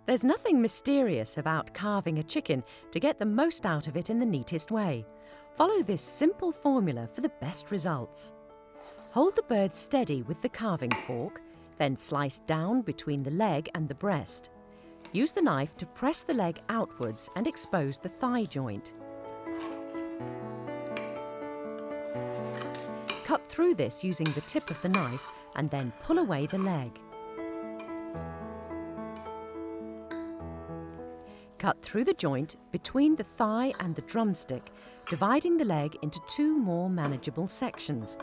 There's nothing mysterious about carving a chicken to get the most out of it in the neatest way. Follow this simple formula for the best results. Hold the bird steady with the carving fork, then slice down between the leg and the breast. Use the knife to press the leg outwards and expose the thigh joint. Cut through this using the tip of the knife and then pull away the leg. Cut through the joint between the thigh and the drumstick, dividing the leg into two more manageable sections.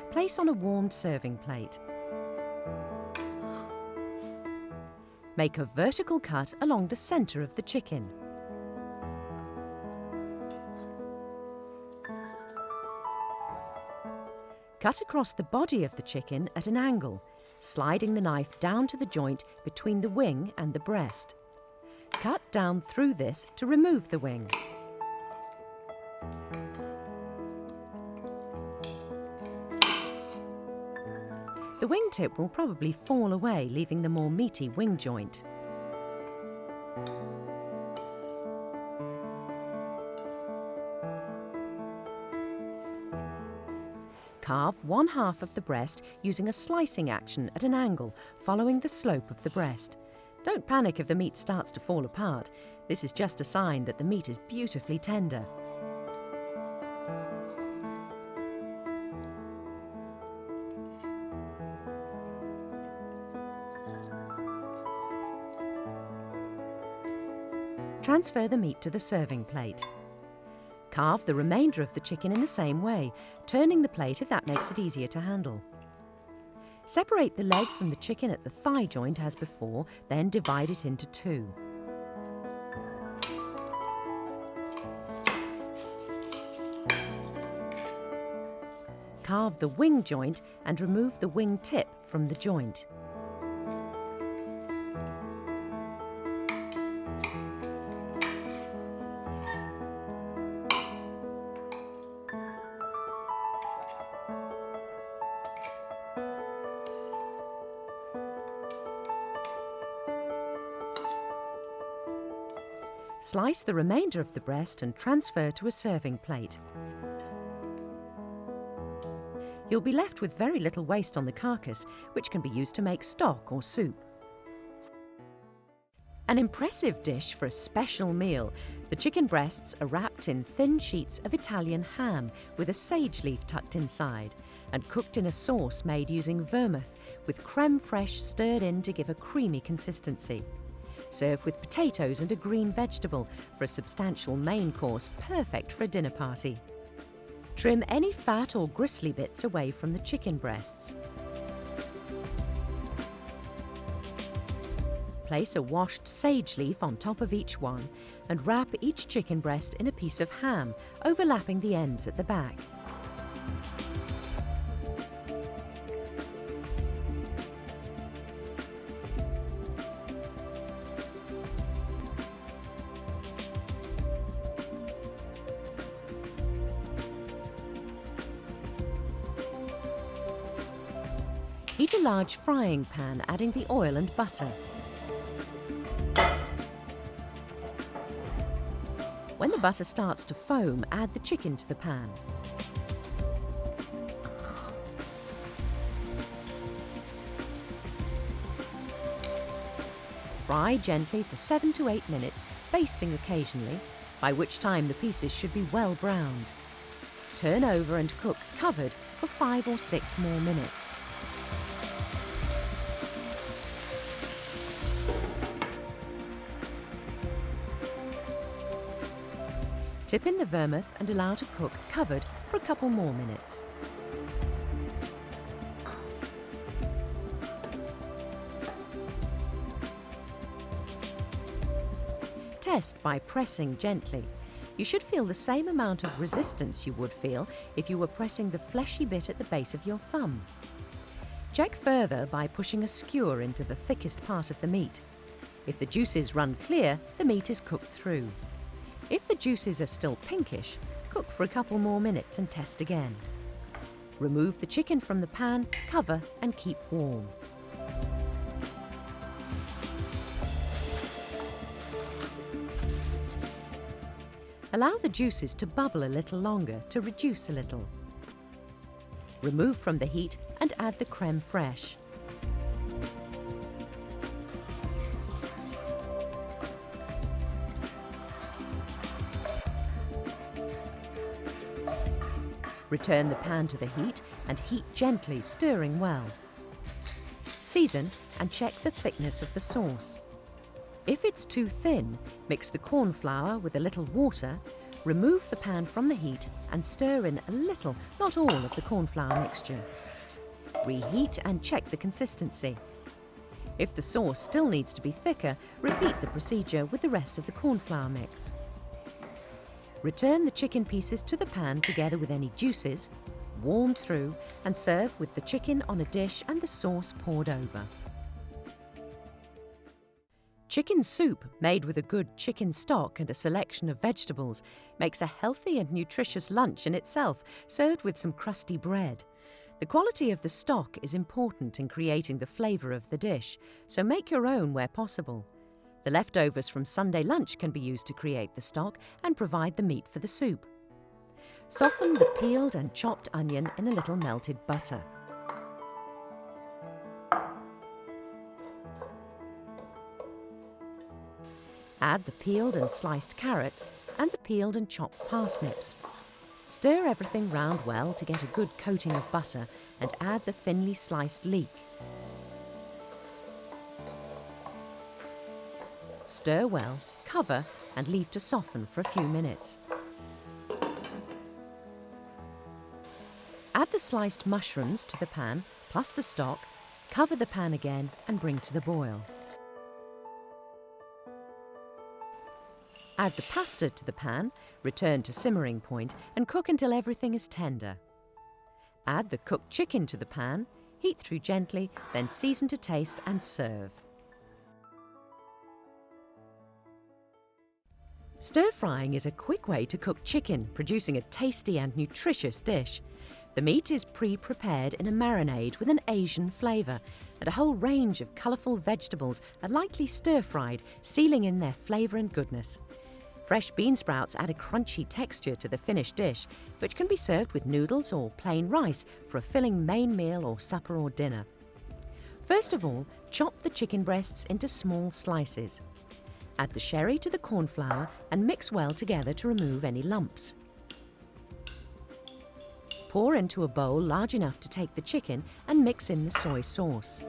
Place on a warmed serving plate. Make a vertical cut along the centre of the chicken. Cut across the body of the chicken at an angle, sliding the knife down to the joint between the wing and the breast. Cut down through this to remove the wing. The wingtip will probably fall away, leaving the more meaty wing joint. Carve 1/2 of the breast using a slicing action at an angle, following the slope of the breast. Don't panic if the meat starts to fall apart. This is just a sign that the meat is beautifully tender. Transfer the meat to the serving plate. Carve the remainder of the chicken in the same way, turning the plate if that makes it easier to handle. Separate the leg from the chicken at the thigh joint as before, then divide it into two. Carve the wing joint and remove the wing tip from the joint. Slice the remainder of the breast and transfer to a serving plate. You'll be left with very little waste on the carcass, which can be used to make stock or soup. An impressive dish for a special meal. The chicken breasts are wrapped in thin sheets of Italian ham with a sage leaf tucked inside and cooked in a sauce made using vermouth with creme fraiche stirred in to give a creamy consistency. Serve with potatoes and a green vegetable for a substantial main course, perfect for a dinner party. Trim any fat or gristly bits away from the chicken breasts. Place a washed sage leaf on top of each one and wrap each chicken breast in a piece of ham, overlapping the ends at the back. Heat a large frying pan, adding the oil and butter. When the butter starts to foam, add the chicken to the pan. Fry gently for 7 to 8 minutes, basting occasionally, by which time the pieces should be well browned. Turn over and cook covered for 5 or 6 more minutes. Tip in the vermouth and allow to cook covered for a couple more minutes. Test by pressing gently. You should feel the same amount of resistance you would feel if you were pressing the fleshy bit at the base of your thumb. Check further by pushing a skewer into the thickest part of the meat. If the juices run clear, the meat is cooked through. If the juices are still pinkish, cook for a couple more minutes and test again. Remove the chicken from the pan, cover and keep warm. Allow the juices to bubble a little longer to reduce a little. Remove from the heat and add the crème fraîche. Return the pan to the heat and heat gently, stirring well. Season and check the thickness of the sauce. If it's too thin, mix the corn flour with a little water, remove the pan from the heat and stir in a little, not all, of the corn flour mixture. Reheat and check the consistency. If the sauce still needs to be thicker, repeat the procedure with the rest of the corn flour mix. Return the chicken pieces to the pan together with any juices, warm through, and serve with the chicken on a dish and the sauce poured over. Chicken soup, made with a good chicken stock and a selection of vegetables, makes a healthy and nutritious lunch in itself, served with some crusty bread. The quality of the stock is important in creating the flavour of the dish, so make your own where possible. The leftovers from Sunday lunch can be used to create the stock and provide the meat for the soup. Soften the peeled and chopped onion in a little melted butter. Add the peeled and sliced carrots and the peeled and chopped parsnips. Stir everything round well to get a good coating of butter and add the thinly sliced leek. Stir well, cover and leave to soften for a few minutes. Add the sliced mushrooms to the pan plus the stock, cover the pan again and bring to the boil. Add the pasta to the pan, return to simmering point and cook until everything is tender. Add the cooked chicken to the pan, heat through gently, then season to taste and serve. Stir-frying is a quick way to cook chicken, producing a tasty and nutritious dish. The meat is pre-prepared in a marinade with an Asian flavour, and a whole range of colourful vegetables are lightly stir-fried, sealing in their flavour and goodness. Fresh bean sprouts add a crunchy texture to the finished dish, which can be served with noodles or plain rice for a filling main meal or supper or dinner. First of all, chop the chicken breasts into small slices. Add the sherry to the corn flour and mix well together to remove any lumps. Pour into a bowl large enough to take the chicken and mix in the soy sauce.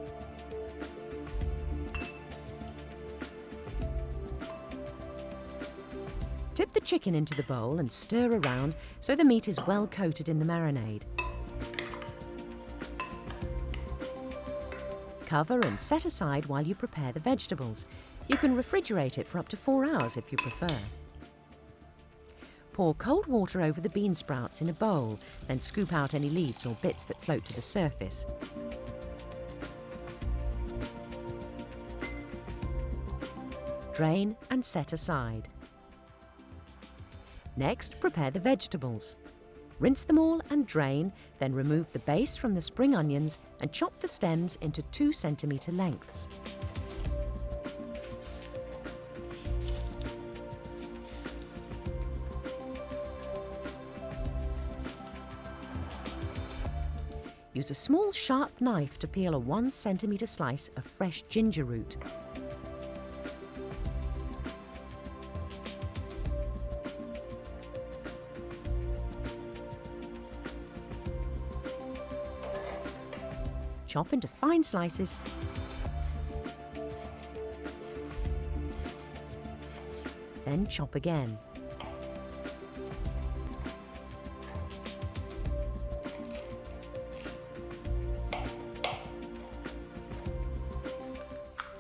Dip the chicken into the bowl and stir around so the meat is well coated in the marinade. Cover and set aside while you prepare the vegetables. You can refrigerate it for up to 4 hours if you prefer. Pour cold water over the bean sprouts in a bowl, then scoop out any leaves or bits that float to the surface. Drain and set aside. Next, prepare the vegetables. Rinse them all and drain, then remove the base from the spring onions and chop the stems into 2 centimetre lengths. Use a small sharp knife to peel a 1 centimetre slice of fresh ginger root. Chop into fine slices then chop again.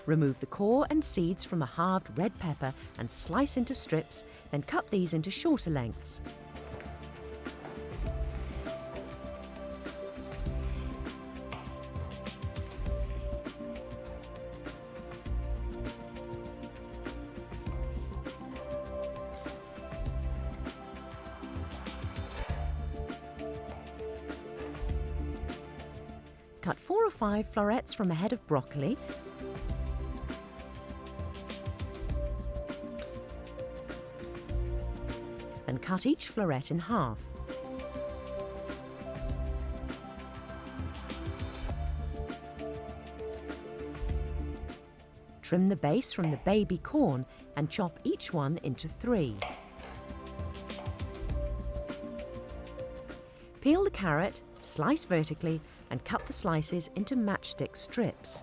Remove the core and seeds from a halved red pepper and slice into strips, then cut these into shorter lengths. cut 4 or 5 florets from a head of broccoli. Then cut each floret in half. Trim the base from the baby corn and chop each one into 3. Peel the carrot, slice vertically, and cut the slices into matchstick strips.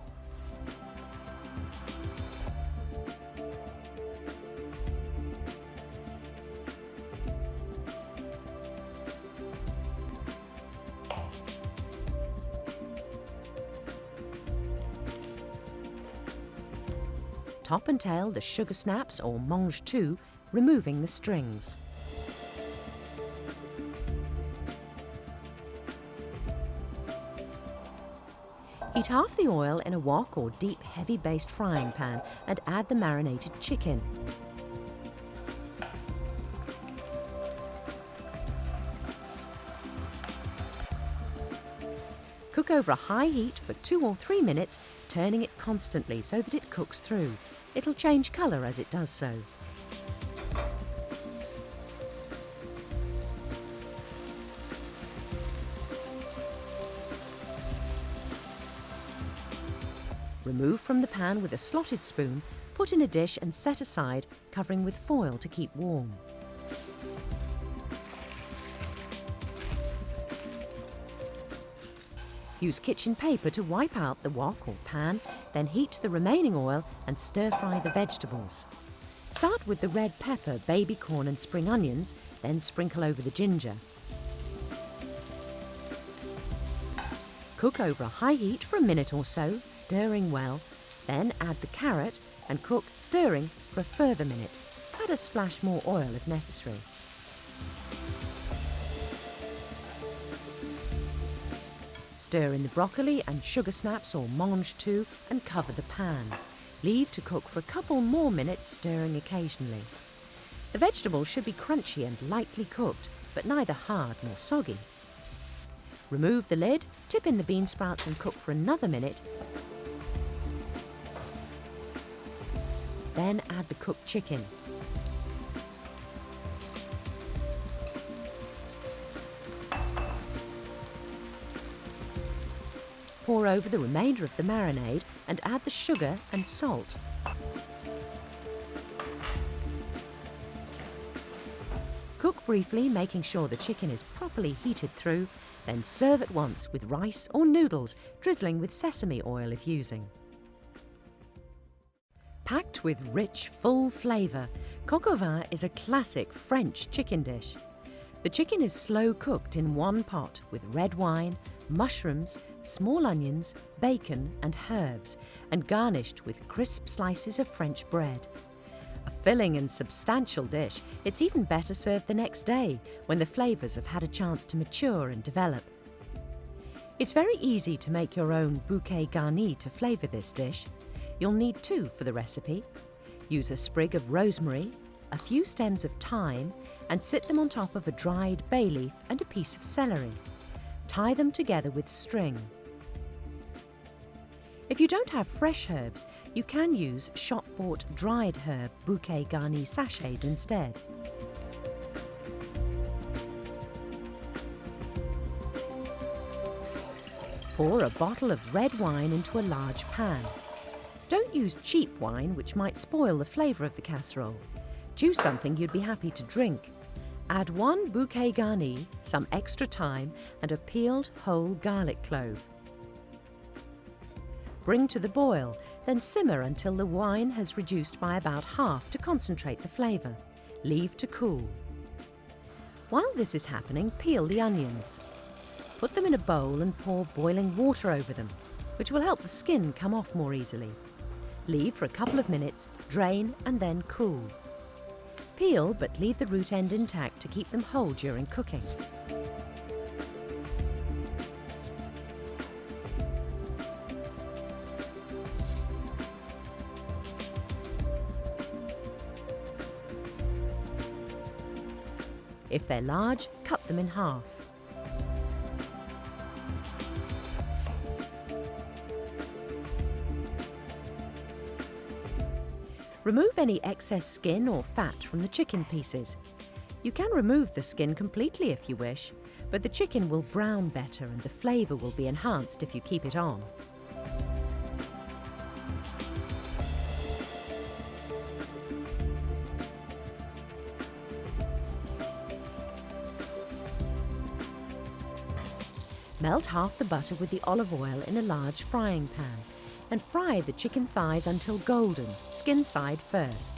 Top and tail the sugar snaps or mange tout, removing the strings. Heat half the oil in a wok or deep heavy-based frying pan and add the marinated chicken. Cook over a high heat for 2 or 3 minutes, turning it constantly so that it cooks through. It'll change colour as it does so. Remove from the pan with a slotted spoon, put in a dish and set aside, covering with foil to keep warm. Use kitchen paper to wipe out the wok or pan, then heat the remaining oil and stir-fry the vegetables. Start with the red pepper, baby corn and spring onions, then sprinkle over the ginger. Cook over a high heat for a minute or so, stirring well, then add the carrot and cook, stirring for a further minute. Add a splash more oil if necessary. Stir in the broccoli and sugar snaps or mange tout and cover the pan. Leave to cook for a couple more minutes, stirring occasionally. The vegetables should be crunchy and lightly cooked, but neither hard nor soggy. Remove the lid, tip in the bean sprouts and cook for another minute. Then add the cooked chicken. Pour over the remainder of the marinade and add the sugar and salt. Cook briefly, making sure the chicken is properly heated through, then serve at once with rice or noodles, drizzling with sesame oil if using. Packed with rich, full flavour, Coq Au Vin is a classic French chicken dish. The chicken is slow cooked in one pot with red wine, mushrooms, small onions, bacon and herbs, and garnished with crisp slices of French bread. A filling and substantial dish, it's even better served the next day when the flavours have had a chance to mature and develop. It's very easy to make your own bouquet garni to flavour this dish. You'll need 2 for the recipe. Use a sprig of rosemary, a few stems of thyme, and sit them on top of a dried bay leaf and a piece of celery. Tie them together with string. If you don't have fresh herbs, you can use shop-bought dried herb bouquet garni sachets instead. Pour a bottle of red wine into a large pan. Don't use cheap wine, which might spoil the flavour of the casserole. Choose something you'd be happy to drink. Add 1 bouquet garni, some extra thyme, and a peeled whole garlic clove. Bring to the boil, then simmer until the wine has reduced by about half to concentrate the flavour. Leave to cool. While this is happening, peel the onions. Put them in a bowl and pour boiling water over them, which will help the skin come off more easily. Leave for a couple of minutes, drain and then cool. Peel, but leave the root end intact to keep them whole during cooking. If they're large, cut them in half. Remove any excess skin or fat from the chicken pieces. You can remove the skin completely if you wish, but the chicken will brown better and the flavour will be enhanced if you keep it on. Melt half the butter with the olive oil in a large frying pan and fry the chicken thighs until golden, skin side first.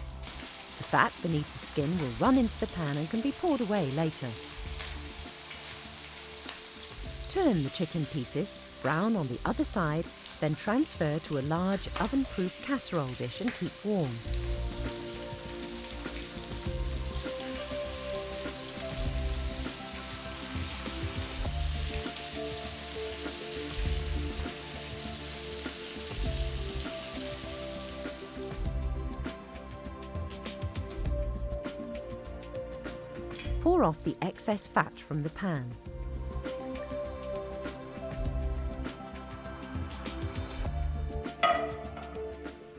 The fat beneath the skin will run into the pan and can be poured away later. Turn the chicken pieces, brown on the other side, then transfer to a large oven-proof casserole dish and keep warm. Pour off the excess fat from the pan.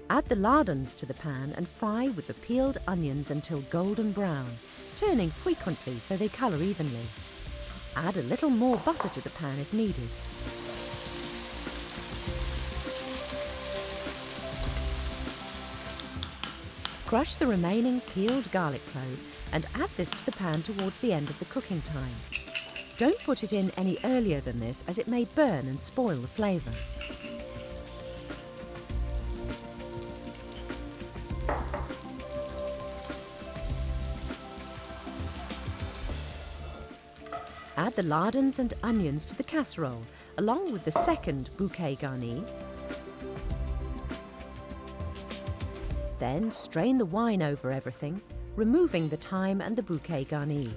Add the lardons to the pan and fry with the peeled onions until golden brown, turning frequently so they colour evenly. Add a little more butter to the pan if needed. Crush the remaining peeled garlic clove and add this to the pan towards the end of the cooking time. Don't put it in any earlier than this as it may burn and spoil the flavour. Add the lardons and onions to the casserole along with the second bouquet garni. Then strain the wine over everything, removing the thyme and the bouquet garni.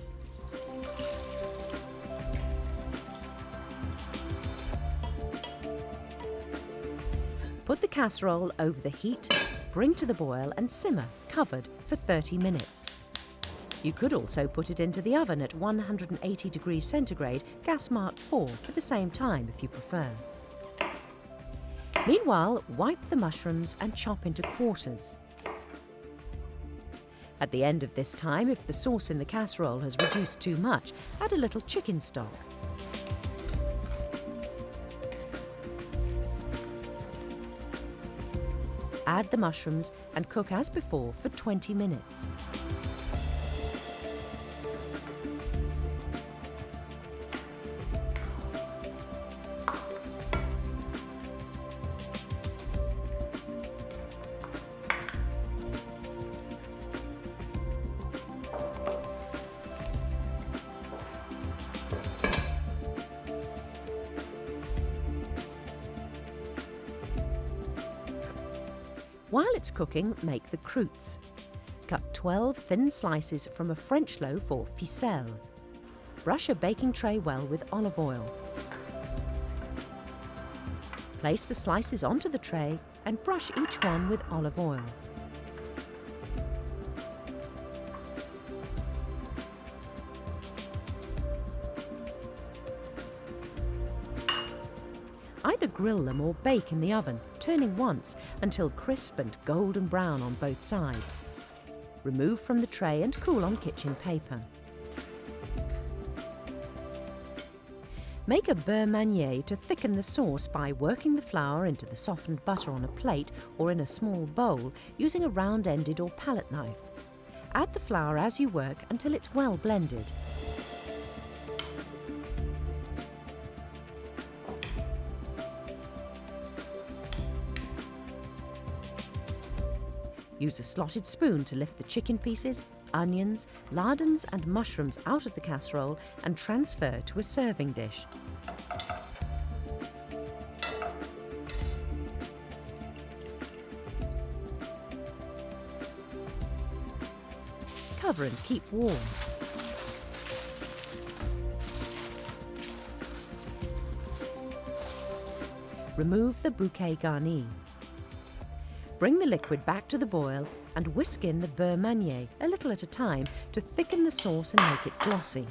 Put the casserole over the heat, bring to the boil and simmer, covered, for 30 minutes. You could also put it into the oven at 180 degrees centigrade, gas mark 4, for the same time if you prefer. Meanwhile, wipe the mushrooms and chop into quarters. At the end of this time, if the sauce in the casserole has reduced too much, add a little chicken stock. Add the mushrooms and cook as before for 20 minutes. While it's cooking, make the croûtes. Cut 12 thin slices from a French loaf or ficelle. Brush a baking tray well with olive oil. Place the slices onto the tray and brush each one with olive oil. Either grill them or bake in the oven, turning once until crisp and golden brown on both sides. Remove from the tray and cool on kitchen paper. Make a beurre manière to thicken the sauce by working the flour into the softened butter on a plate or in a small bowl using a round-ended or palette knife. Add the flour as you work until it's well blended. Use a slotted spoon to lift the chicken pieces, onions, lardons and mushrooms out of the casserole and transfer to a serving dish. Cover and keep warm. Remove the bouquet garni. Bring the liquid back to the boil and whisk in the beurre manière a little at a time to thicken the sauce and make it glossy.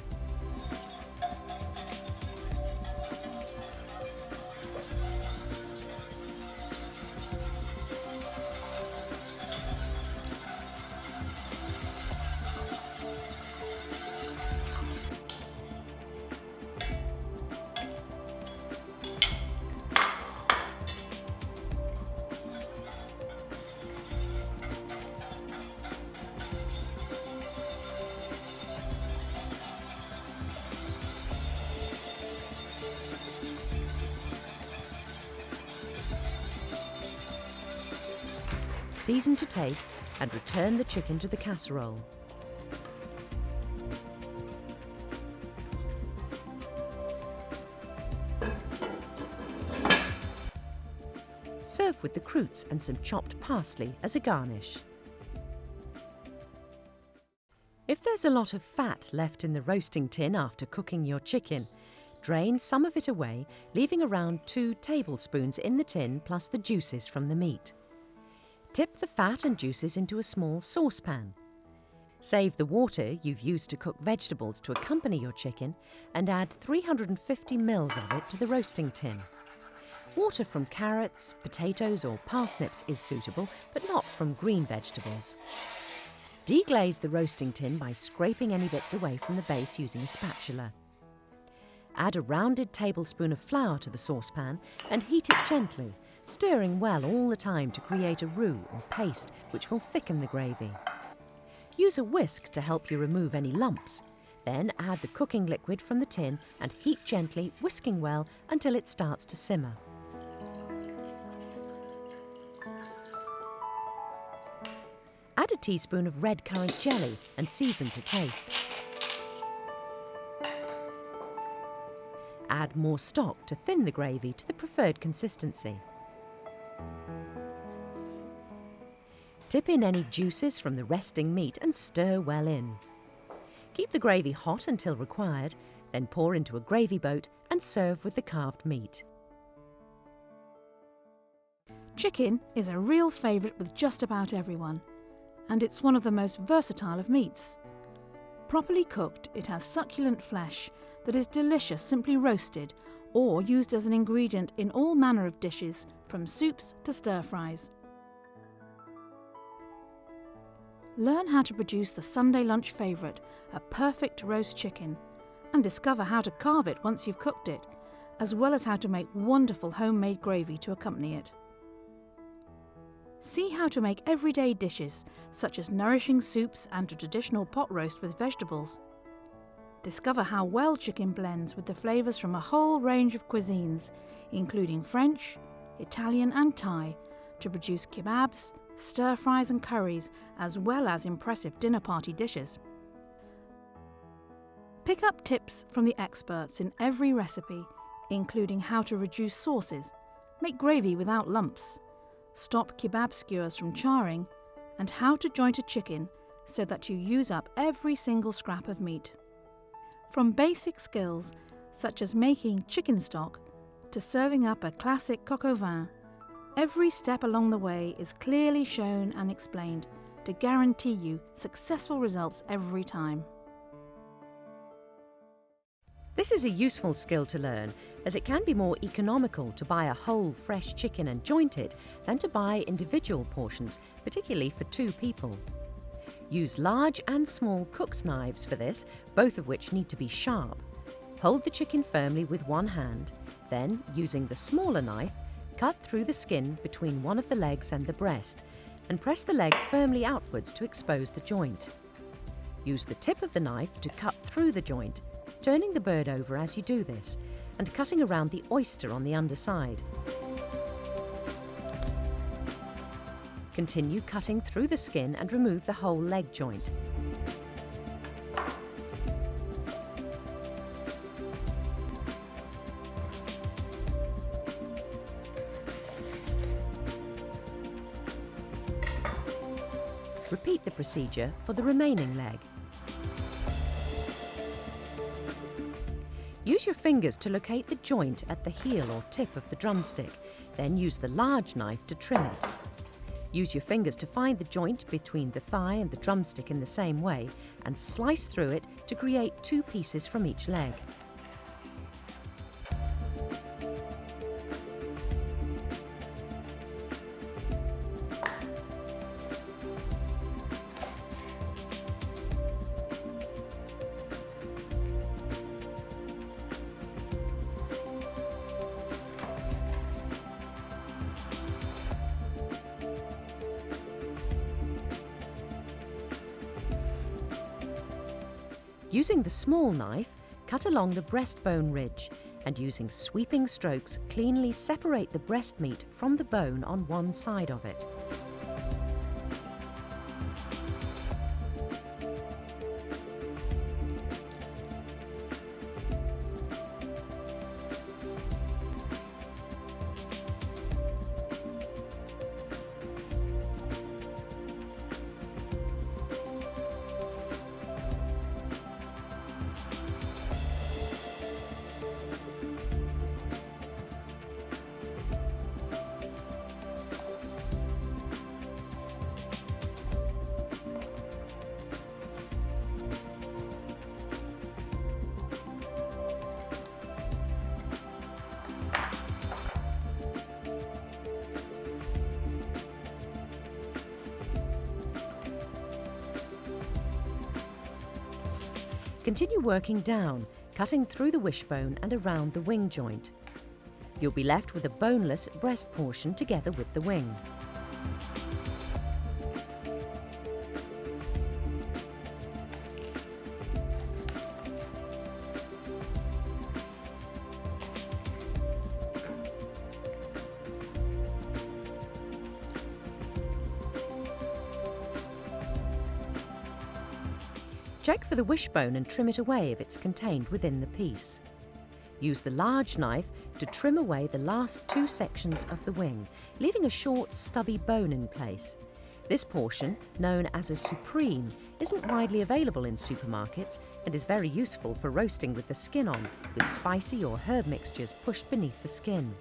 season to taste, and return the chicken to the casserole. Serve with the croûtes and some chopped parsley as a garnish. If there's a lot of fat left in the roasting tin after cooking your chicken, drain some of it away, leaving around 2 tablespoons in the tin plus the juices from the meat. Tip the fat and juices into a small saucepan. Save the water you've used to cook vegetables to accompany your chicken and add 350 ml of it to the roasting tin. Water from carrots, potatoes or parsnips is suitable, but not from green vegetables. Deglaze the roasting tin by scraping any bits away from the base using a spatula. Add a rounded tablespoon of flour to the saucepan and heat it gently, stirring well all the time to create a roux or paste which will thicken the gravy. Use a whisk to help you remove any lumps. Then add the cooking liquid from the tin and heat gently, whisking well until it starts to simmer. Add a teaspoon of red currant jelly and season to taste. Add more stock to thin the gravy to the preferred consistency. Dip in any juices from the resting meat and stir well in. Keep the gravy hot until required, then pour into a gravy boat and serve with the carved meat. Chicken is a real favourite with just about everyone, and it's one of the most versatile of meats. Properly cooked, it has succulent flesh that is delicious simply roasted or used as an ingredient in all manner of dishes, from soups to stir-fries. Learn how to produce the Sunday lunch favourite, a perfect roast chicken, and discover how to carve it once you've cooked it, as well as how to make wonderful homemade gravy to accompany it. See how to make everyday dishes, such as nourishing soups and a traditional pot roast with vegetables. Discover how well chicken blends with the flavours from a whole range of cuisines, including French, Italian and Thai, to produce kebabs, stir-fries and curries, as well as impressive dinner party dishes. Pick up tips from the experts in every recipe, including how to reduce sauces, make gravy without lumps, stop kebab skewers from charring, and how to joint a chicken so that you use up every single scrap of meat. From basic skills such as making chicken stock to serving up a classic Coq Au Vin, every step along the way is clearly shown and explained to guarantee you successful results every time. This is a useful skill to learn, as it can be more economical to buy a whole fresh chicken and joint it than to buy individual portions, particularly for 2 people. Use large and small cook's knives for this, both of which need to be sharp. Hold the chicken firmly with one hand, then, using the smaller knife, cut through the skin between one of the legs and the breast, and press the leg firmly outwards to expose the joint. Use the tip of the knife to cut through the joint, turning the bird over as you do this, and cutting around the oyster on the underside. Continue cutting through the skin and remove the whole leg joint. Repeat the procedure for the remaining leg. Use your fingers to locate the joint at the heel or tip of the drumstick, then use the large knife to trim it. Use your fingers to find the joint between the thigh and the drumstick in the same way and slice through it to create 2 pieces from each leg. Using the small knife, cut along the breastbone ridge and using sweeping strokes, cleanly separate the breast meat from the bone on one side of it. Continue working down, cutting through the wishbone and around the wing joint. You'll be left with a boneless breast portion together with the wing. Check for the wishbone and trim it away if it's contained within the piece. Use the large knife to trim away the last 2 sections of the wing, leaving a short, stubby bone in place. This portion, known as a supreme, isn't widely available in supermarkets and is very useful for roasting with the skin on, with spicy or herb mixtures pushed beneath the skin.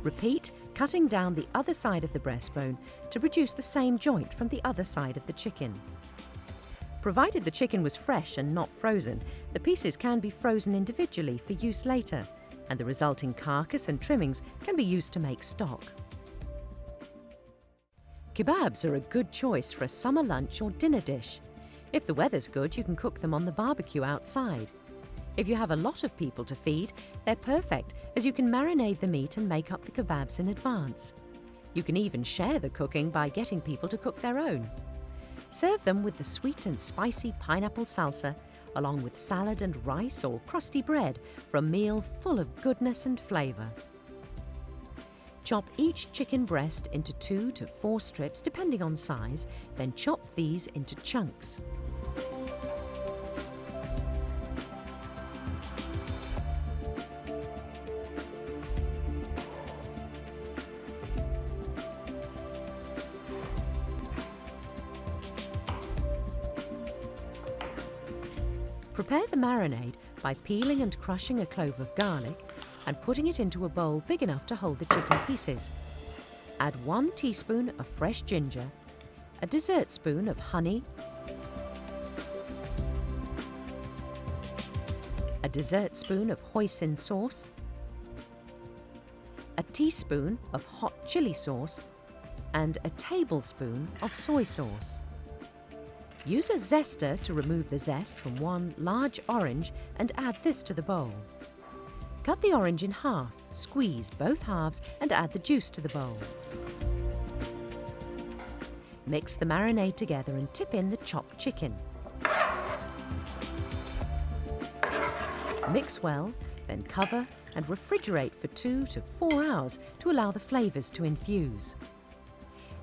Repeat, cutting down the other side of the breastbone to produce the same joint from the other side of the chicken. Provided the chicken was fresh and not frozen, the pieces can be frozen individually for use later, and the resulting carcass and trimmings can be used to make stock. Kebabs are a good choice for a summer lunch or dinner dish. If the weather's good, you can cook them on the barbecue outside. If you have a lot of people to feed, they're perfect, as you can marinate the meat and make up the kebabs in advance. You can even share the cooking by getting people to cook their own. Serve them with the sweet and spicy pineapple salsa, along with salad and rice or crusty bread for a meal full of goodness and flavour. Chop each chicken breast into 2 to 4 strips depending on size, then chop these into chunks. Prepare the marinade by peeling and crushing a clove of garlic and putting it into a bowl big enough to hold the chicken pieces. Add 1 teaspoon of fresh ginger, a dessert spoon of honey, a dessert spoon of hoisin sauce, a teaspoon of hot chili sauce, and a tablespoon of soy sauce. Use a zester to remove the zest from 1 large orange and add this to the bowl. Cut the orange in half, squeeze both halves and add the juice to the bowl. Mix the marinade together and tip in the chopped chicken. Mix well, then cover and refrigerate for 2 to 4 hours to allow the flavours to infuse.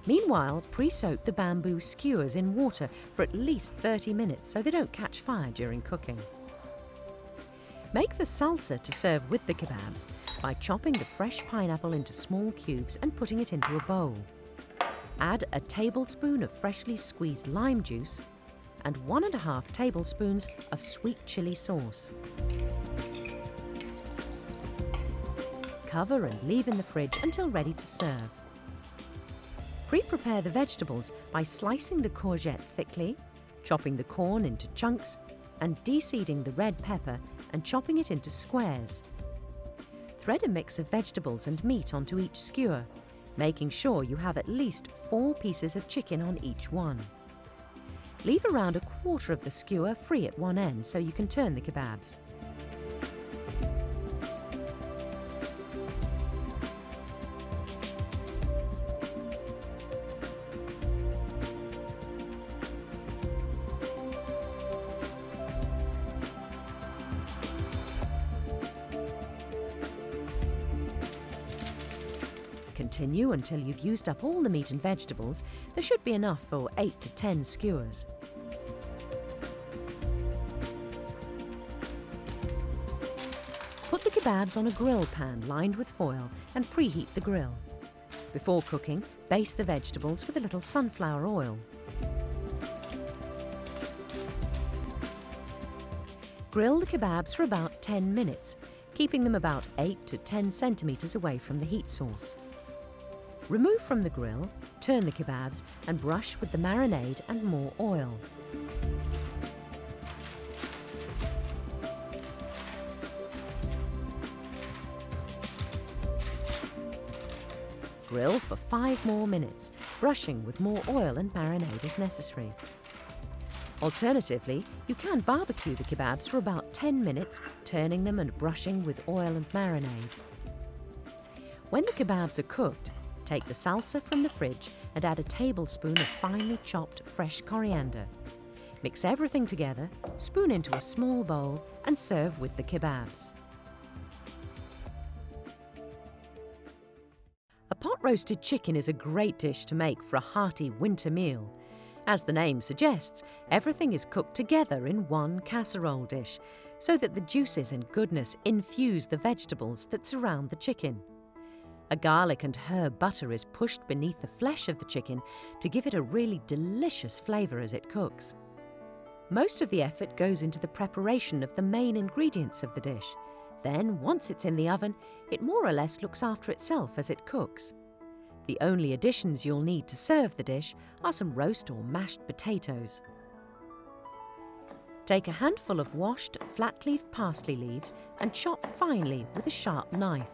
Meanwhile, pre-soak the bamboo skewers in water for at least 30 minutes so they don't catch fire during cooking. Make the salsa to serve with the kebabs by chopping the fresh pineapple into small cubes and putting it into a bowl. Add a tablespoon of freshly squeezed lime juice and 1.5 tablespoons of sweet chili sauce. Cover and leave in the fridge until ready to serve. Pre-prepare the vegetables by slicing the courgette thickly, chopping the corn into chunks, and de-seeding the red pepper and chopping it into squares. Thread a mix of vegetables and meat onto each skewer, making sure you have at least 4 pieces of chicken on each one. Leave around 1/4 of the skewer free at one end so you can turn the kebabs. Continue until you've used up all the meat and vegetables. There should be enough for 8 to 10 skewers. Put the kebabs on a grill pan lined with foil and preheat the grill. Before cooking, baste the vegetables with a little sunflower oil. Grill the kebabs for about 10 minutes, keeping them about 8 to 10 centimetres away from the heat source. Remove from the grill, turn the kebabs and brush with the marinade and more oil. Grill for 5 more minutes, brushing with more oil and marinade as necessary. Alternatively, you can barbecue the kebabs for about 10 minutes, turning them and brushing with oil and marinade. When the kebabs are cooked, take the salsa from the fridge and add a tablespoon of finely chopped fresh coriander. Mix everything together, spoon into a small bowl and serve with the kebabs. A pot-roasted chicken is a great dish to make for a hearty winter meal. As the name suggests, everything is cooked together in one casserole dish, so that the juices and goodness infuse the vegetables that surround the chicken. A garlic and herb butter is pushed beneath the flesh of the chicken to give it a really delicious flavour as it cooks. Most of the effort goes into the preparation of the main ingredients of the dish. Then, once it's in the oven, it more or less looks after itself as it cooks. The only additions you'll need to serve the dish are some roast or mashed potatoes. Take a handful of washed flat-leaf parsley leaves and chop finely with a sharp knife.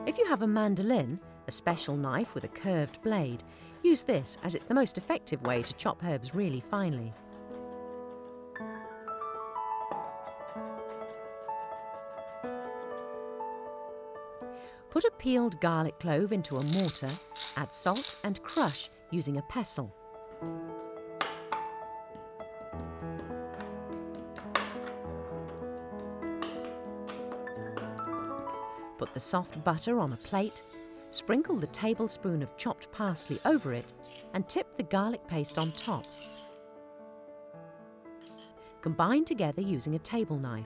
If you have a mandolin, a special knife with a curved blade, use this as it's the most effective way to chop herbs really finely. Put a peeled garlic clove into a mortar, add salt and crush using a pestle. Put the soft butter on a plate, sprinkle the tablespoon of chopped parsley over it and tip the garlic paste on top. Combine together using a table knife.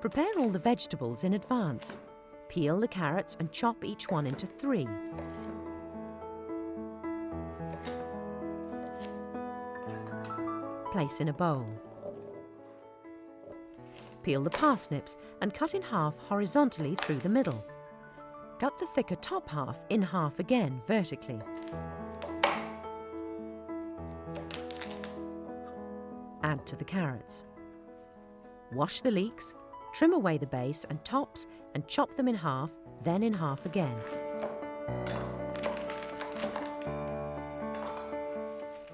Prepare all the vegetables in advance. Peel the carrots and chop each one into 3. Place in a bowl. Peel the parsnips and cut in half horizontally through the middle. Cut the thicker top half in half again vertically. Add to the carrots. Wash the leeks, trim away the base and tops and chop them in half, then in half again.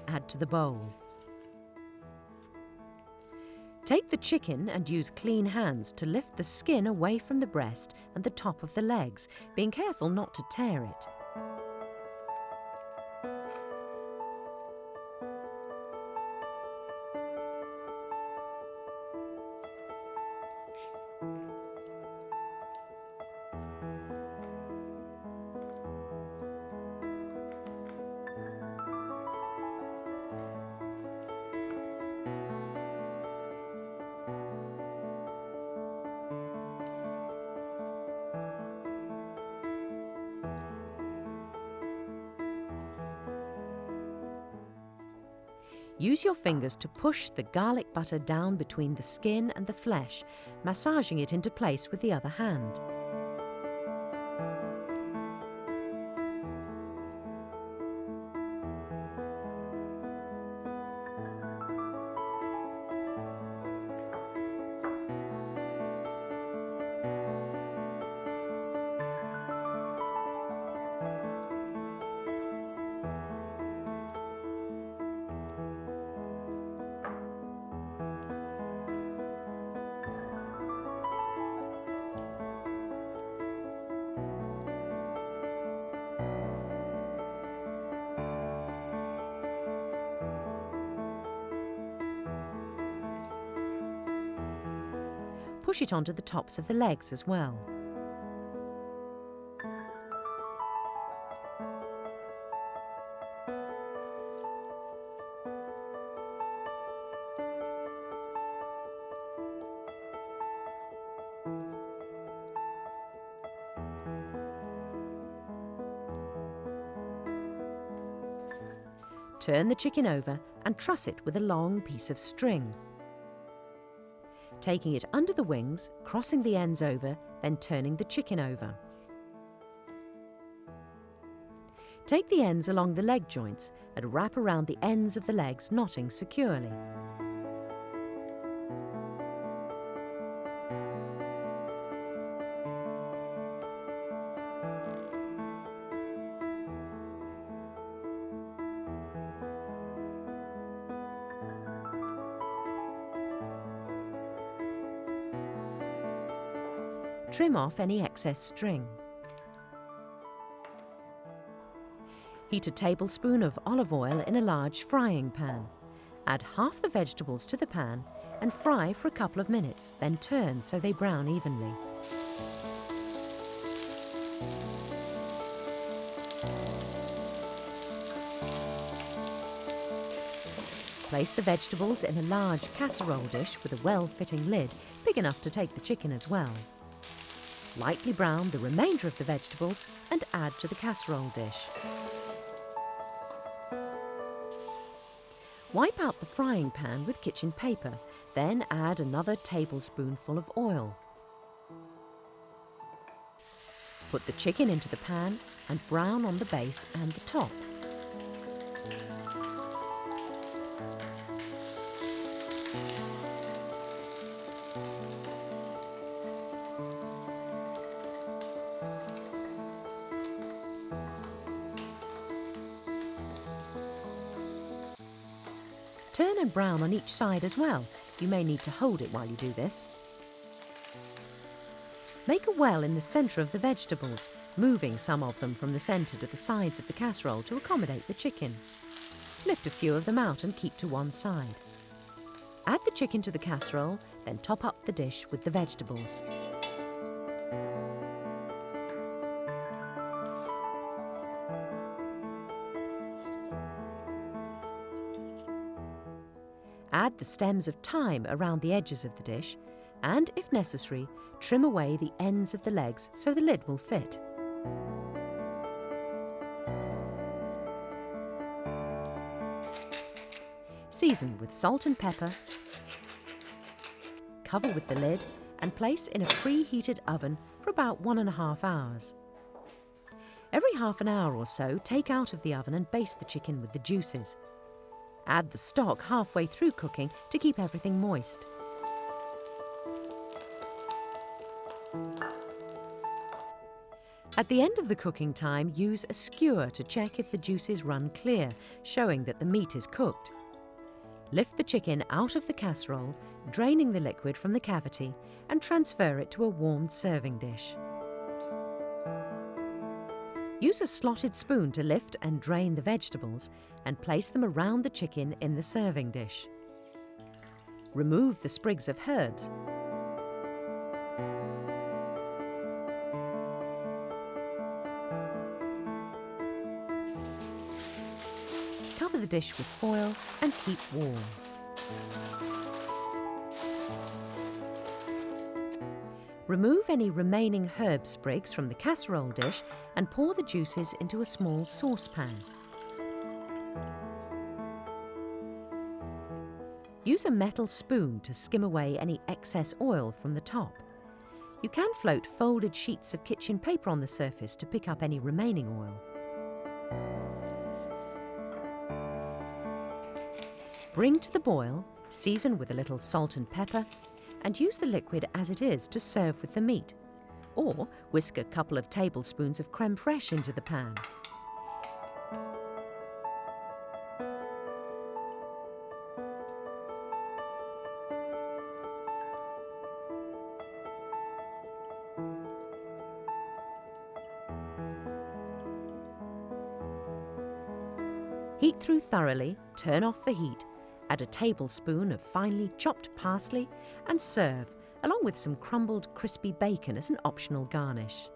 Add to the bowl. Take the chicken and use clean hands to lift the skin away from the breast and the top of the legs, being careful not to tear it. Use your fingers to push the garlic butter down between the skin and the flesh, massaging it into place with the other hand. Push it onto the tops of the legs as well. Turn the chicken over and truss it with a long piece of string. Taking it under the wings, crossing the ends over, then turning the chicken over. Take the ends along the leg joints and wrap around the ends of the legs, knotting securely. Trim off any excess string. Heat a tablespoon of olive oil in a large frying pan. Add half the vegetables to the pan and fry for a couple of minutes, then turn so they brown evenly. Place the vegetables in a large casserole dish with a well-fitting lid, big enough to take the chicken as well. Lightly brown the remainder of the vegetables and add to the casserole dish. Wipe out the frying pan with kitchen paper, then add another tablespoonful of oil. Put the chicken into the pan and brown on the base and the top. Turn and brown on each side as well. You may need to hold it while you do this. Make a well in the centre of the vegetables, moving some of them from the centre to the sides of the casserole to accommodate the chicken. Lift a few of them out and keep to one side. Add the chicken to the casserole, then top up the dish with the vegetables. Add the stems of thyme around the edges of the dish and, if necessary, trim away the ends of the legs so the lid will fit. Season with salt and pepper, cover with the lid and place in a preheated oven for about 1.5 hours. Every half an hour or so, take out of the oven and baste the chicken with the juices. Add the stock halfway through cooking to keep everything moist. At the end of the cooking time, use a skewer to check if the juices run clear, showing that the meat is cooked. Lift the chicken out of the casserole, draining the liquid from the cavity, and transfer it to a warmed serving dish. Use a slotted spoon to lift and drain the vegetables and place them around the chicken in the serving dish. Remove the sprigs of herbs. Cover the dish with foil and keep warm. Remove any remaining herb sprigs from the casserole dish and pour the juices into a small saucepan. Use a metal spoon to skim away any excess oil from the top. You can float folded sheets of kitchen paper on the surface to pick up any remaining oil. Bring to the boil, season with a little salt and pepper, and use the liquid as it is to serve with the meat, or whisk a couple of tablespoons of crème fraîche into the pan. Heat through thoroughly, turn off the heat, add a tablespoon of finely chopped parsley and serve, along with some crumbled crispy bacon as an optional garnish.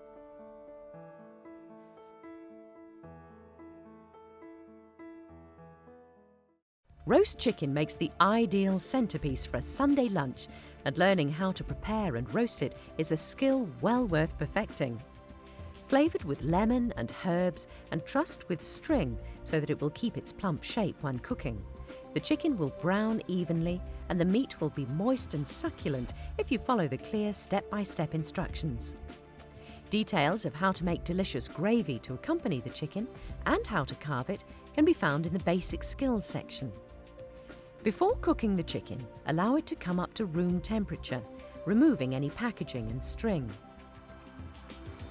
Roast chicken makes the ideal centerpiece for a Sunday lunch, and learning how to prepare and roast it is a skill well worth perfecting. Flavoured with lemon and herbs and trussed with string so that it will keep its plump shape when cooking. The chicken will brown evenly and the meat will be moist and succulent if you follow the clear step-by-step instructions. Details of how to make delicious gravy to accompany the chicken and how to carve it can be found in the basic skills section. Before cooking the chicken, allow it to come up to room temperature, removing any packaging and string.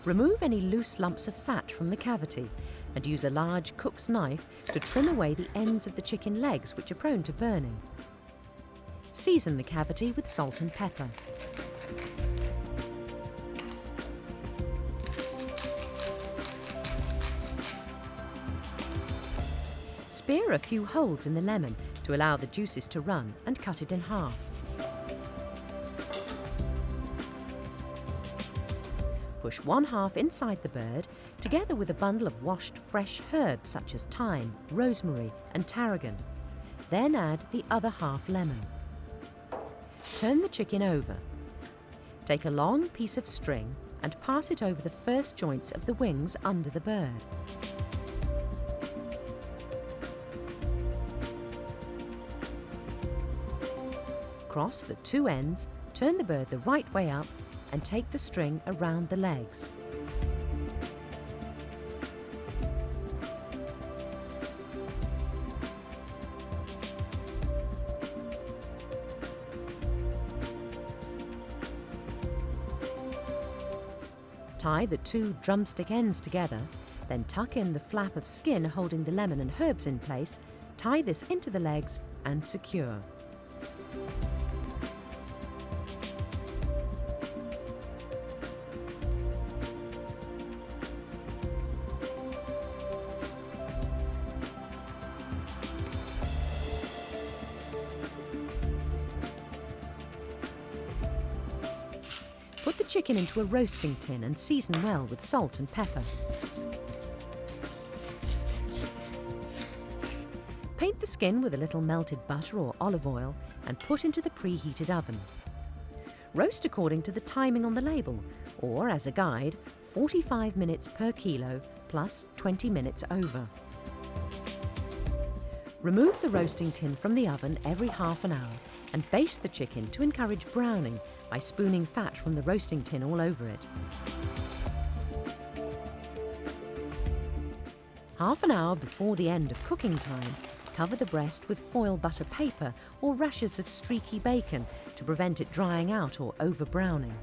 Remove any loose lumps of fat from the cavity and use a large cook's knife to trim away the ends of the chicken legs which are prone to burning. Season the cavity with salt and pepper. Spear a few holes in the lemon to allow the juices to run and cut it in half. Push one half inside the bird together with a bundle of washed fresh herbs such as thyme, rosemary and tarragon. Then add the other half lemon. Turn the chicken over. Take a long piece of string and pass it over the first joints of the wings under the bird. Cross the two ends, turn the bird the right way up and take the string around the legs. Tie the two drumstick ends together, then tuck in the flap of skin holding the lemon and herbs in place, tie this into the legs and secure. Put the chicken into a roasting tin and season well with salt and pepper. Paint the skin with a little melted butter or olive oil and put into the preheated oven. Roast according to the timing on the label, or as a guide, 45 minutes per kilo plus 20 minutes over. Remove the roasting tin from the oven every half an hour and baste the chicken to encourage browning by spooning fat from the roasting tin all over it. Half an hour before the end of cooking time, cover the breast with foil butter paper or rashers of streaky bacon to prevent it drying out or over-browning.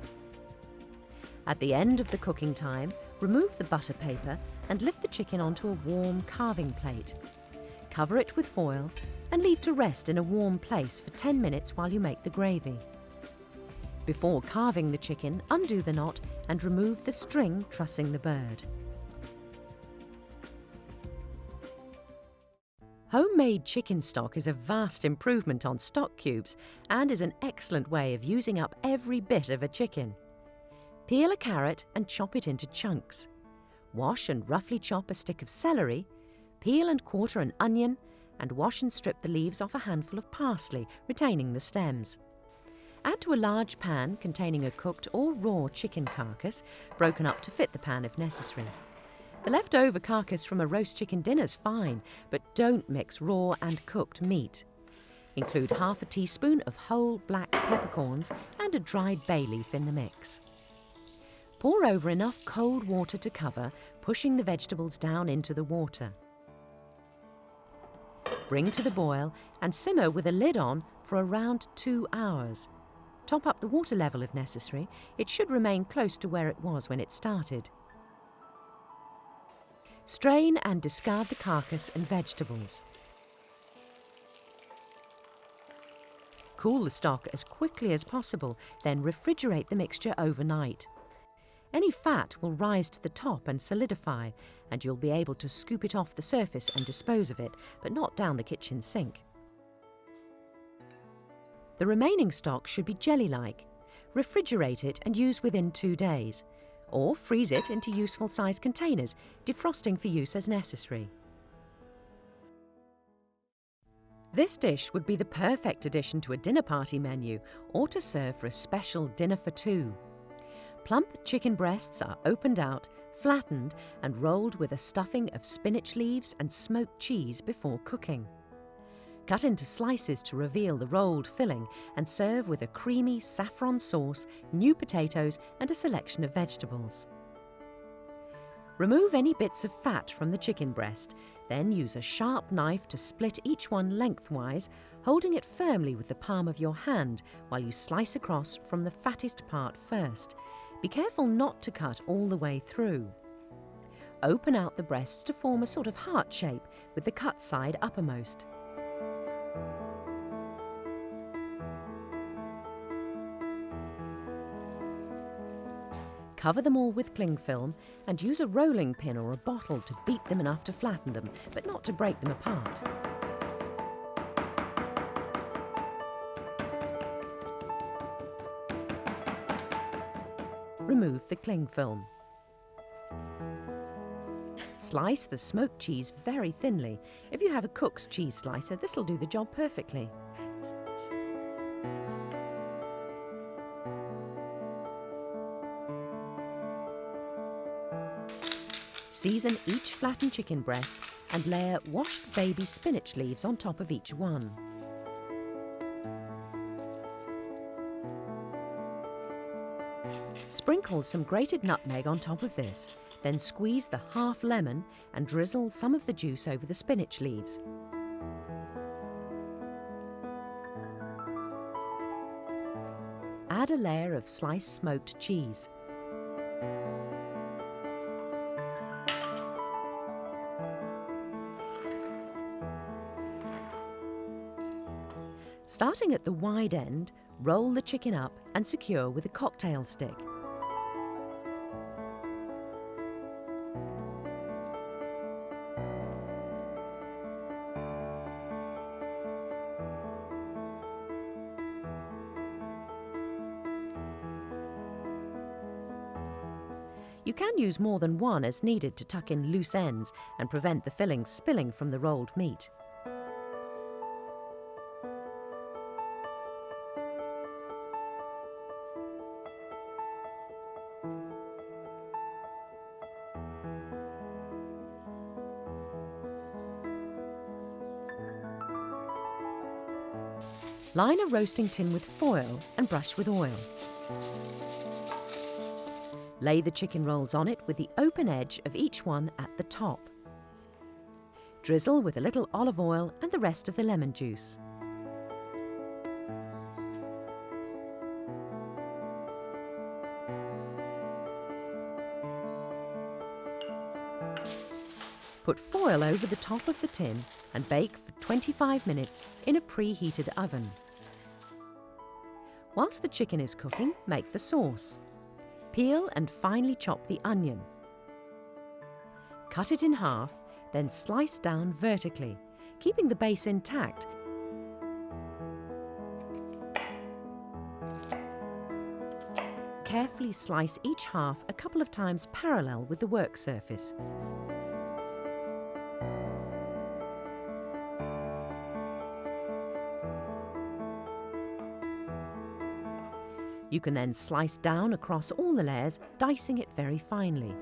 At the end of the cooking time, remove the butter paper and lift the chicken onto a warm carving plate. Cover it with foil and leave to rest in a warm place for 10 minutes while you make the gravy. Before carving the chicken, undo the knot and remove the string trussing the bird. Homemade chicken stock is a vast improvement on stock cubes and is an excellent way of using up every bit of a chicken. Peel a carrot and chop it into chunks. Wash and roughly chop a stick of celery, peel and quarter an onion, and wash and strip the leaves off a handful of parsley, retaining the stems. Add to a large pan containing a cooked or raw chicken carcass, broken up to fit the pan if necessary. The leftover carcass from a roast chicken dinner's fine, but don't mix raw and cooked meat. Include half a teaspoon of whole black peppercorns and a dried bay leaf in the mix. Pour over enough cold water to cover, pushing the vegetables down into the water. Bring to the boil and simmer with a lid on for around 2 hours. Top up the water level if necessary. It should remain close to where it was when it started. Strain and discard the carcass and vegetables. Cool the stock as quickly as possible, then refrigerate the mixture overnight. Any fat will rise to the top and solidify, and you'll be able to scoop it off the surface and dispose of it, but not down the kitchen sink. The remaining stock should be jelly-like. Refrigerate it and use within 2 days, or freeze it into useful size containers, defrosting for use as necessary. This dish would be the perfect addition to a dinner party menu or to serve for a special dinner for two. Plump chicken breasts are opened out, flattened and rolled with a stuffing of spinach leaves and smoked cheese before cooking. Cut into slices to reveal the rolled filling and serve with a creamy saffron sauce, new potatoes and a selection of vegetables. Remove any bits of fat from the chicken breast, then use a sharp knife to split each one lengthwise, holding it firmly with the palm of your hand while you slice across from the fattest part first. Be careful not to cut all the way through. Open out the breasts to form a sort of heart shape with the cut side uppermost. Cover them all with cling film and use a rolling pin or a bottle to beat them enough to flatten them, but not to break them apart. Remove the cling film. Slice the smoked cheese very thinly. If you have a cook's cheese slicer, this will do the job perfectly. Season each flattened chicken breast and layer washed baby spinach leaves on top of each one. Sprinkle some grated nutmeg on top of this, then squeeze the half lemon and drizzle some of the juice over the spinach leaves. Add a layer of sliced smoked cheese. Starting at the wide end, roll the chicken up and secure with a cocktail stick. You can use more than one as needed to tuck in loose ends and prevent the filling spilling from the rolled meat. Line a roasting tin with foil and brush with oil. Lay the chicken rolls on it with the open edge of each one at the top. Drizzle with a little olive oil and the rest of the lemon juice. Put foil over the top of the tin and bake for 25 minutes in a preheated oven. Whilst the chicken is cooking, make the sauce. Peel and finely chop the onion. Cut it in half, then slice down vertically, keeping the base intact. Carefully slice each half a couple of times parallel with the work surface. You can then slice down across all the layers, dicing it very finely.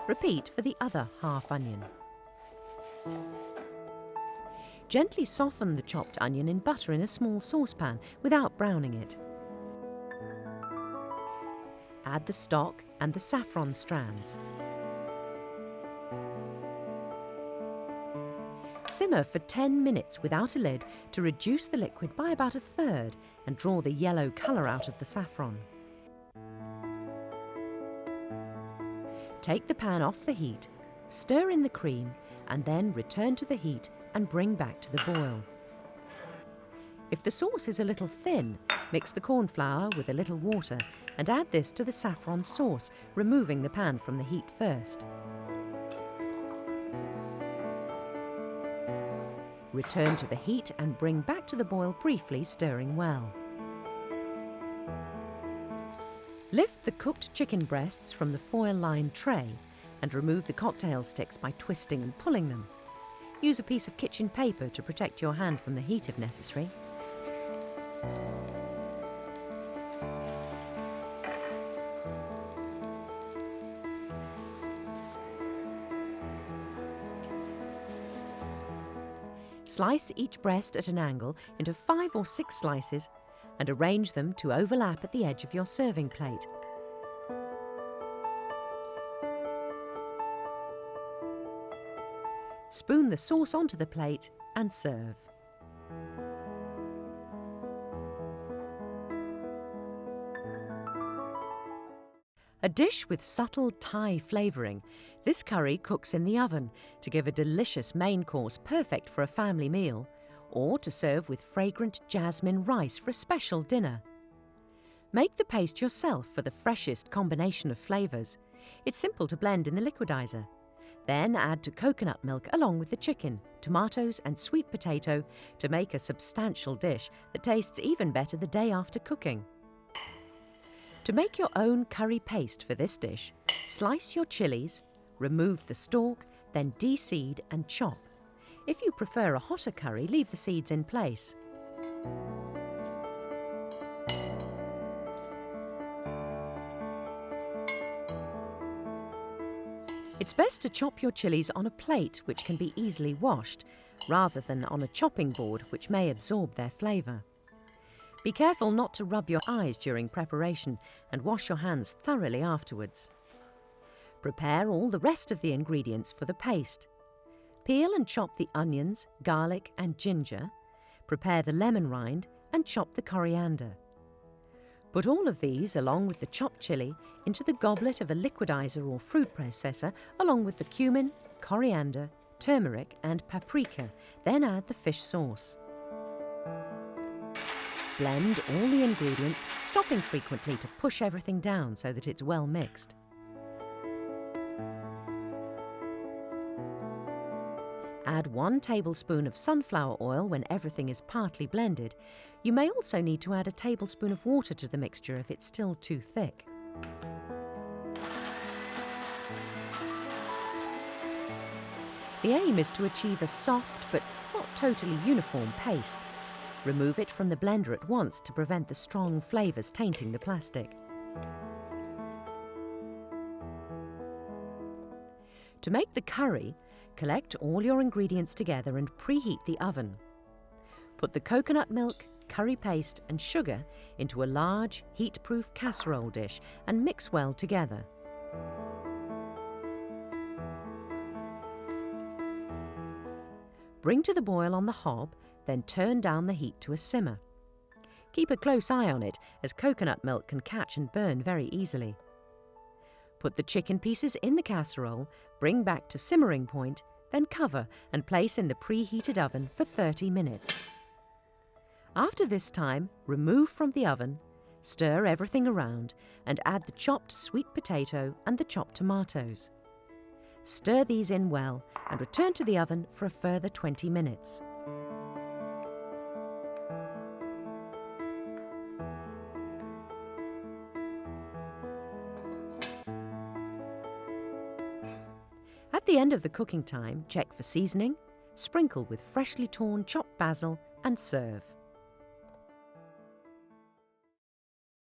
Repeat for the other half onion. Gently soften the chopped onion in butter in a small saucepan without browning it. Add the stock and the saffron strands. Simmer for 10 minutes without a lid to reduce the liquid by about a third and draw the yellow colour out of the saffron. Take the pan off the heat, stir in the cream and then return to the heat and bring back to the boil. If the sauce is a little thin, mix the corn flour with a little water and add this to the saffron sauce, removing the pan from the heat first. Return to the heat and bring back to the boil briefly, stirring well. Lift the cooked chicken breasts from the foil-lined tray and remove the cocktail sticks by twisting and pulling them. Use a piece of kitchen paper to protect your hand from the heat if necessary. Slice each breast at an angle into 5 or 6 slices and arrange them to overlap at the edge of your serving plate. Spoon the sauce onto the plate and serve. A dish with subtle Thai flavouring, this curry cooks in the oven to give a delicious main course perfect for a family meal, or to serve with fragrant jasmine rice for a special dinner. Make the paste yourself for the freshest combination of flavours. It's simple to blend in the liquidizer. Then add to coconut milk along with the chicken, tomatoes and sweet potato to make a substantial dish that tastes even better the day after cooking. To make your own curry paste for this dish, slice your chilies, remove the stalk, then de-seed and chop. If you prefer a hotter curry, leave the seeds in place. It's best to chop your chilies on a plate which can be easily washed, rather than on a chopping board which may absorb their flavour. Be careful not to rub your eyes during preparation and wash your hands thoroughly afterwards. Prepare all the rest of the ingredients for the paste. Peel and chop the onions, garlic and ginger. Prepare the lemon rind and chop the coriander. Put all of these, along with the chopped chilli, into the goblet of a liquidizer or food processor, along with the cumin, coriander, turmeric and paprika. Then add the fish sauce. Blend all the ingredients, stopping frequently to push everything down so that it's well mixed. Add 1 tablespoon of sunflower oil when everything is partly blended. You may also need to add a tablespoon of water to the mixture if it's still too thick. The aim is to achieve a soft but not totally uniform paste. Remove it from the blender at once to prevent the strong flavours tainting the plastic. To make the curry, collect all your ingredients together and preheat the oven. Put the coconut milk, curry paste and sugar into a large, heat-proof casserole dish and mix well together. Bring to the boil on the hob, then turn down the heat to a simmer. Keep a close eye on it, as coconut milk can catch and burn very easily. Put the chicken pieces in the casserole, bring back to simmering point, then cover and place in the preheated oven for 30 minutes. After this time, remove from the oven, stir everything around and add the chopped sweet potato and the chopped tomatoes. Stir these in well and return to the oven for a further 20 minutes. At the end of the cooking time, check for seasoning, sprinkle with freshly torn chopped basil and serve.